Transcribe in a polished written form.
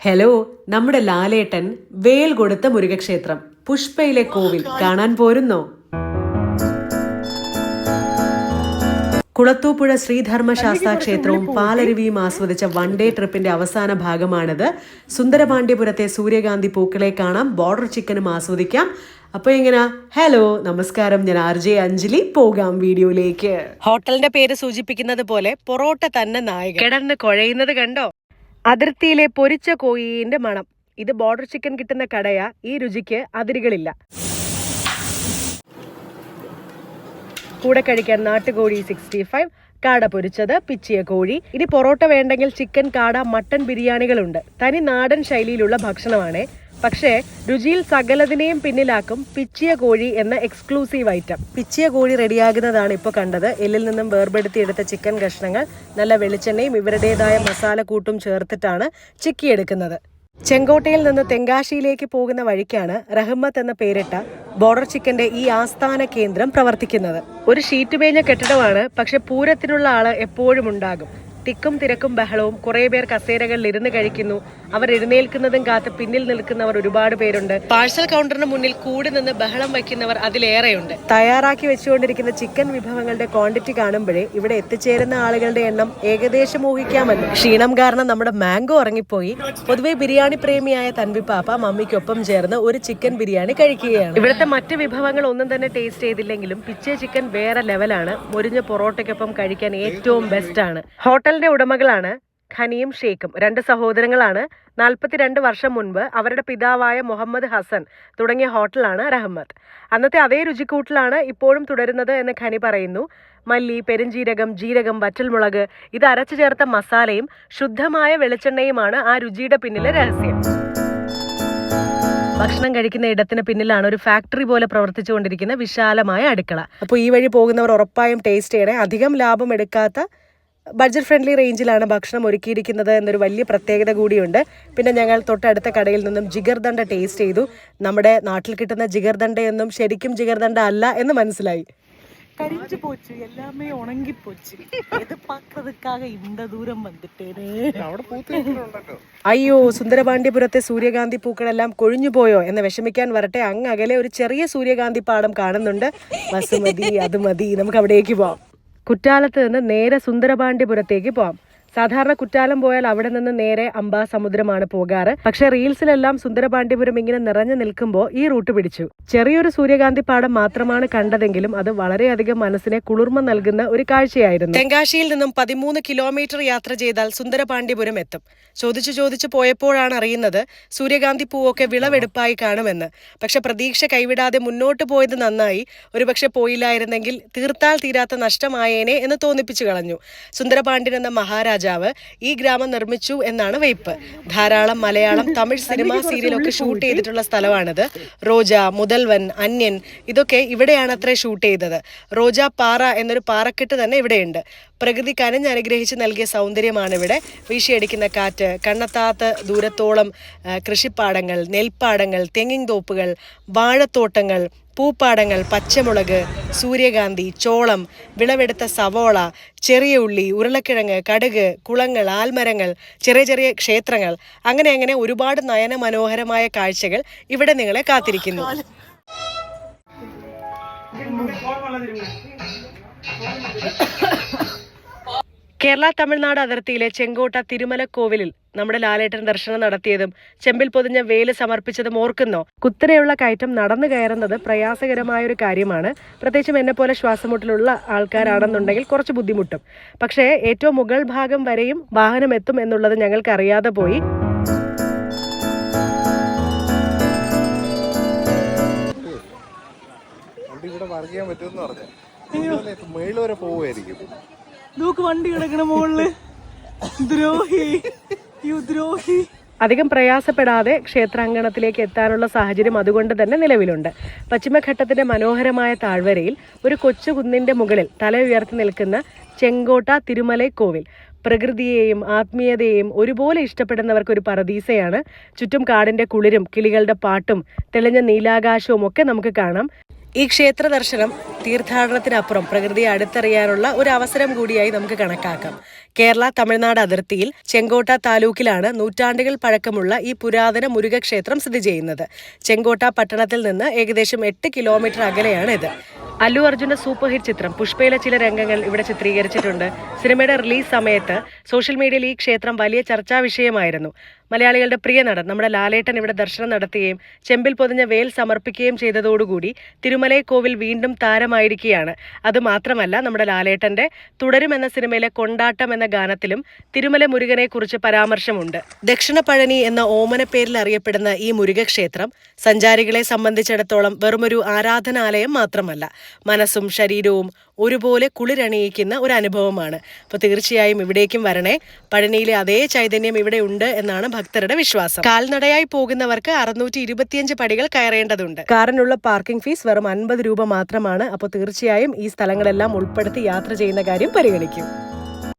Hello, നമ്മുടെ ലാലേട്ടൻ വേൽ കൊടുത്ത മുരുകക്ഷേത്രം പുഷ്പയിലെ കോവിൽ കാണാൻ പോരുന്നോ? കുളത്തൂപ്പുഴ ശ്രീധർമ്മശാസ്താ ക്ഷേത്രവും പാലരുവിയും ആസ്വദിച്ച വൺ ഡേ ട്രിപ്പിന്റെ അവസാന ഭാഗമാണിത്. സുന്ദരപാണ്ഡ്യപുരത്തെ സൂര്യകാന്തി പൂക്കളെ കാണാം, ബോർഡർ ചിക്കനും ആസ്വദിക്കാം. അപ്പൊ എങ്ങനാ? ഹലോ, നമസ്കാരം, ഞാൻ RJ അഞ്ജലി. പോകാം വീഡിയോയിലേക്ക്. ഹോട്ടലിന്റെ പേര് സൂചിപ്പിക്കുന്നത് പോലെ പൊറോട്ട തന്നെ നായകൻ. കിടന്ന് കുഴയുന്നത് കണ്ടോ? അതിർത്തിയിലെ പൊരിച്ച കോഴിന്റെ മണം. ഇത് ബോർഡർ ചിക്കൻ കിട്ടുന്ന കടയാ. ഈ രുചിക്ക് അതിരുകളില്ല. കൂടെ കഴിക്കാൻ നാട്ടുകോഴി 65, കാട പൊരിച്ചത്, പിച്ചിയ കോഴി. ഇനി പൊറോട്ട വേണ്ടെങ്കിൽ ചിക്കൻ, കാട, മട്ടൺ ബിരിയാണികളുണ്ട്. തനി നാടൻ ശൈലിയിലുള്ള ഭക്ഷണമാണ്. പക്ഷേ രുചിയിൽ സകലതിനെയും പിന്നിലാക്കും പിച്ചിയ കോഴി എന്ന എക്സ്ക്ലൂസീവ് ഐറ്റം. പിച്ചിയ കോഴി റെഡിയാകുന്നതാണ് ഇപ്പോൾ കണ്ടത്. എല്ലിൽ നിന്നും വേർപെടുത്തിയെടുത്ത ചിക്കൻ കഷ്ണങ്ങൾ നല്ല വെളിച്ചെണ്ണയും ഇവരുടേതായ മസാലക്കൂട്ടും ചേർത്തിട്ടാണ് ചിക്കിയെടുക്കുന്നത്. ചെങ്കോട്ടയിൽ നിന്ന് തെങ്കാശിയിലേക്ക് പോകുന്ന വഴിക്കാണ് റഹ്മത്ത് എന്ന പേരിട്ട ബോർഡർ ചിക്കന്റെ ഈ ആസ്ഥാന കേന്ദ്രം പ്രവർത്തിക്കുന്നത്. ഒരു ഷീറ്റ് മേഞ്ഞ കെട്ടിടമാണ്. പക്ഷെ പൂരത്തിനുള്ള ആള് എപ്പോഴും ഉണ്ടാകും. തിക്കും തിരക്കും ബഹളവും. കുറെ പേർ കസേരകളിൽ ഇരുന്ന് കഴിക്കുന്നു. അവർ എഴുന്നേൽക്കുന്നതും കാത്ത് പിന്നിൽ നിൽക്കുന്നവർ ഒരുപാട് പേരുണ്ട്. പാഴ്സൽ കൗണ്ടറിന് മുന്നിൽ കൂടി നിന്ന് ബഹളം വയ്ക്കുന്നവർ അതിലേറെയുണ്ട്. തയ്യാറാക്കി വെച്ചുകൊണ്ടിരിക്കുന്ന ചിക്കൻ വിഭവങ്ങളുടെ ക്വാണ്ടിറ്റി കാണുമ്പോഴേ ഇവിടെ എത്തിച്ചേരുന്ന ആളുകളുടെ എണ്ണം ഏകദേശം ഊഹിക്കാമല്ലോ. ക്ഷീണം കാരണം നമ്മുടെ മാംഗോ ഇറങ്ങിപ്പോയി. പൊതുവെ ബിരിയാണി പ്രേമിയായ തൻവിപ്പാപ്പ മമ്മിക്കൊപ്പം ചേർന്ന് ഒരു ചിക്കൻ ബിരിയാണി കഴിക്കുകയാണ്. ഇവിടുത്തെ മറ്റ് വിഭവങ്ങൾ ഒന്നും തന്നെ ടേസ്റ്റ് ചെയ്തില്ലെങ്കിലും പിച്ചേ ചിക്കൻ വേറെ ലെവലാണ്. മുരിഞ്ഞ പൊറോട്ടയ്ക്കൊപ്പം കഴിക്കാൻ ഏറ്റവും ബെസ്റ്റ് ആണ്. ഹോട്ടലിന്റെ ഉടമകളാണ് ഖനിയും ഷേഖും. 2 സഹോദരങ്ങളാണ്. 42 വർഷം മുൻപ് അവരുടെ പിതാവായ മുഹമ്മദ് ഹസൻ തുടങ്ങിയ ഹോട്ടലാണ് റഹ്മത്ത്. അന്നത്തെ അതേ രുചിക്കൂട്ടിലാണ് ഇപ്പോഴും തുടരുന്നത് എന്ന് ഖനി പറയുന്നു. മല്ലി, പെരുംജീരകം, ജീരകം, വറ്റൽമുളക് ഇത് അരച്ചു ചേർത്ത മസാലയും ശുദ്ധമായ വെളിച്ചെണ്ണയുമാണ് ആ രുചിയുടെ പിന്നിലെ രഹസ്യം. ഭക്ഷണം കഴിക്കുന്ന ഇടത്തിന് പിന്നിലാണ് ഒരു ഫാക്ടറി പോലെ പ്രവർത്തിച്ചുകൊണ്ടിരിക്കുന്ന വിശാലമായ അടുക്കള. അപ്പോൾ ഈ വഴി പോകുന്നവർ ഉറപ്പായും ടേസ്റ്റ് ചെയ്യണേ. അധികം ലാഭം എടുക്കാത്ത ബഡ്ജറ്റ് ഫ്രണ്ട്ലി റേഞ്ചിലാണ് ഭക്ഷണം ഒരുക്കിയിരിക്കുന്നത് എന്നൊരു വലിയ പ്രത്യേകത കൂടിയുണ്ട്. പിന്നെ ഞങ്ങൾ തൊട്ടടുത്ത കടയിൽ നിന്നും ജിഗർദണ്ഡ ടേസ്റ്റ് ചെയ്തു. നമ്മുടെ നാട്ടിൽ കിട്ടുന്ന ജിഗർദണ്ഡയൊന്നും ശരിക്കും ജിഗർദണ്ഡ അല്ല എന്ന് മനസ്സിലായി. കരിച്ചു പോച്ചു, എല്ലാമേ ഉണങ്ങിപ്പോച്ചു. ഇത് പാക്കുന്നതുക്കാக இந்த ദൂരം വന്നിട്ടേനെ. അയ്യോ, സുന്ദരപാണ്ഡ്യപുരത്തെ സൂര്യകാന്തി പൂക്കളെല്ലാം കൊഴിഞ്ഞു പോയോ എന്ന് വിഷമിക്കാൻ വരട്ടെ. അങ്ങ് അകലെ ഒരു ചെറിയ സൂര്യകാന്തി പാടം കാണുന്നുണ്ട്. ബസ് മതി, അത് മതി, നമുക്ക് അവിടേക്ക് പോവാം. കുറ്റാലത്ത് നിന്ന് നേരെ സുന്ദരപാണ്ഡ്യപുരത്തേക്ക് പോവാം. സാധാരണ കുറ്റാലം പോയാൽ അവിടെ നിന്ന് നേരെ അംബാസമുദ്രമാണ് പോകാറ്. പക്ഷെ റീൽസിലെല്ലാം സുന്ദരപാണ്ഡ്യപുരം ഇങ്ങനെ നിറഞ്ഞു നിൽക്കുമ്പോൾ ഈ റൂട്ട് പിടിച്ചു. ചെറിയൊരു സൂര്യകാന്തി പാടം മാത്രമാണ് കണ്ടതെങ്കിലും അത് വളരെയധികം മനസ്സിനെ കുളിർമ നൽകുന്ന ഒരു കാഴ്ചയായിരുന്നു. തെങ്കാശിയിൽ നിന്നും 13 കിലോമീറ്റർ യാത്ര ചെയ്താൽ സുന്ദരപാണ്ഡ്യപുരം എത്തും. ചോദിച്ചു പോയപ്പോഴാണ് അറിയുന്നത് സൂര്യകാന്തി പൂവൊക്കെ വിളവെടുപ്പായി കാണുമെന്ന്. പക്ഷെ പ്രതീക്ഷ കൈവിടാതെ മുന്നോട്ട് പോയത് നന്നായി. ഒരുപക്ഷെ പോയില്ലായിരുന്നെങ്കിൽ തീർത്താൽ തീരാത്ത നഷ്ടമായേനെ എന്ന് തോന്നിപ്പിച്ചു കളഞ്ഞു. സുന്ദരപാണ്ഡ്യൻ എന്ന മഹാരാജ ഈ ഗ്രാമം നിർമ്മിച്ചു എന്നാണ് വെയ്പ്പ്. ധാരാളം മലയാളം, തമിഴ് സിനിമ, സീരിയലൊക്കെ ഷൂട്ട് ചെയ്തിട്ടുള്ള സ്ഥലമാണിത്. റോജ, മുതൽവൻ, അന്യൻ ഇതൊക്കെ ഇവിടെയാണ് അത്രേ ഷൂട്ട് ചെയ്തത്. റോജ പാറ എന്നൊരു പാറക്കെട്ട് തന്നെ ഇവിടെയുണ്ട്. പ്രകൃതി കനിഞ്ഞനുഗ്രഹിച്ച് നൽകിയ സൗന്ദര്യമാണ് ഇവിടെ. വീശിയടിക്കുന്ന കാറ്റ്, കണ്ണെത്താത്ത ദൂരത്തോളം കൃഷിപ്പാടങ്ങൾ, നെൽപ്പാടങ്ങൾ, തെങ്ങിൻ തോപ്പുകൾ, വാഴത്തോട്ടങ്ങൾ, പൂപ്പാടങ്ങൾ, പച്ചമുളക്, സൂര്യകാന്തി, ചോളം, വിളവെടുത്ത സവോള, ചെറിയ ഉള്ളി, ഉരുളക്കിഴങ്ങ്, കടുക്, കുളങ്ങൾ, ആൽമരങ്ങൾ, ചെറിയ ക്ഷേത്രങ്ങൾ, അങ്ങനെ ഒരുപാട് നയന മനോഹരമായ കാഴ്ചകൾ ഇവിടെ നിങ്ങളെ കാത്തിരിക്കുന്നു. കേരള തമിഴ്നാട് അതിർത്തിയിലെ ചെങ്കോട്ട തിരുമല കോവിലിൽ നമ്മുടെ ലാലേട്ടൻ ദർശനം നടത്തിയതും ചെമ്പിൽ പൊതിഞ്ഞ വേല് സമർപ്പിച്ചതും ഓർക്കുന്നോ? കുത്തനെയുള്ള കയറ്റം നടന്നു കയറുന്നത് പ്രയാസകരമായൊരു കാര്യമാണ്. പ്രത്യേകിച്ചും എന്നെ പോലെ ശ്വാസമുട്ടലുള്ള ആൾക്കാരാണെന്നുണ്ടെങ്കിൽ കുറച്ച് ബുദ്ധിമുട്ടും. പക്ഷേ ഏറ്റവും മുകൾ ഭാഗം വരെയും വാഹനം എത്തും എന്നുള്ളത് ഞങ്ങൾക്ക് അറിയാതെ പോയി. വണ്ടി കിടക്കണ മുകളില് ദ്രോഹി. അധികം പ്രയാസപ്പെടാതെ ക്ഷേത്രാങ്കണത്തിലേക്ക് എത്താനുള്ള സാഹചര്യം അതുകൊണ്ട് തന്നെ നിലവിലുണ്ട്. പശ്ചിമഘട്ടത്തിന്റെ മനോഹരമായ താഴ്വരയിൽ ഒരു കൊച്ചു കുന്നിന്റെ മുകളിൽ തല ഉയർത്തി നിൽക്കുന്ന ചെങ്കോട്ട തിരുമലൈ കോവിൽ പ്രകൃതിയെയും ആത്മീയതയെയും ഒരുപോലെ ഇഷ്ടപ്പെടുന്നവർക്ക് ഒരു പറദീസയാണ്. ചുറ്റും കാടിന്റെ കുളിരും കിളികളുടെ പാട്ടും തെളിഞ്ഞ നീലാകാശവും ഒക്കെ നമുക്ക് കാണാം. ഈ ക്ഷേത്ര ദർശനം തീർത്ഥാടനത്തിനപ്പുറം പ്രകൃതിയെ അടുത്തറിയാനുള്ള ഒരു അവസരം കൂടിയായി നമുക്ക് കണക്കാക്കാം. കേരള തമിഴ്നാട് അതിർത്തിയിൽ ചെങ്കോട്ട താലൂക്കിലാണ് നൂറ്റാണ്ടുകൾ പഴക്കമുള്ള ഈ പുരാതന മുരുകക്ഷേത്രം സ്ഥിതി ചെയ്യുന്നത്. ചെങ്കോട്ട പട്ടണത്തിൽ നിന്ന് ഏകദേശം 8 കിലോമീറ്റർ അകലെയാണ് ഇത്. അല്ലു അർജുന്റെ സൂപ്പർ ഹിറ്റ് ചിത്രം പുഷ്പയിലെ ചില രംഗങ്ങൾ ഇവിടെ ചിത്രീകരിച്ചിട്ടുണ്ട്. സിനിമയുടെ റിലീസ് സമയത്ത് സോഷ്യൽ മീഡിയയിൽ ഈ ക്ഷേത്രം വലിയ ചർച്ചാ വിഷയമായിരുന്നു. മലയാളികളുടെ പ്രിയ നടൻ നമ്മുടെ ലാലേട്ടൻ ഇവിടെ ദർശനം നടത്തുകയും ചെമ്പിൽ പൊതിഞ്ഞ വേൽ സമർപ്പിക്കുകയും ചെയ്തതോടുകൂടി തിരുമലൈ കോവിൽ വീണ്ടും താരമായിരിക്കുകയാണ്. അതുമാത്രമല്ല, നമ്മുടെ ലാലേട്ടന്റെ തുടരും എന്ന സിനിമയിലെ കൊണ്ടാട്ടം എന്ന ഗാനത്തിലും തിരുമല മുരുകനെ കുറിച്ച് പരാമർശമുണ്ട്. ദക്ഷിണ പഴനി എന്ന ഓമന പേരിൽ അറിയപ്പെടുന്ന ഈ മുരുകക്ഷേത്രം സഞ്ചാരികളെ സംബന്ധിച്ചിടത്തോളം വെറുമൊരു ആരാധനാലയം മാത്രമല്ല, മനസ്സും ശരീരവും ഒരുപോലെ കുളിരണിയിക്കുന്ന ഒരു അനുഭവമാണ്. അപ്പോൾ തീർച്ചയായും ഇവിടേക്കും വരണേ. പഴനിയിലെ അതേ ചൈതന്യം ഇവിടെ ഉണ്ട് എന്നാണ് ഭക്തരുടെ വിശ്വാസം. കാൽനടയായി പോകുന്നവർക്ക് 625 പടികൾ കയറേണ്ടതുണ്ട്. കാറിനുള്ള പാർക്കിംഗ് ഫീസ് വെറും 50 രൂപ മാത്രമാണ്. അപ്പോൾ തീർച്ചയായും ഈ സ്ഥലങ്ങളെല്ലാം ഉൾപ്പെടുത്തി യാത്ര ചെയ്യുന്ന കാര്യം പരിഗണിക്കും.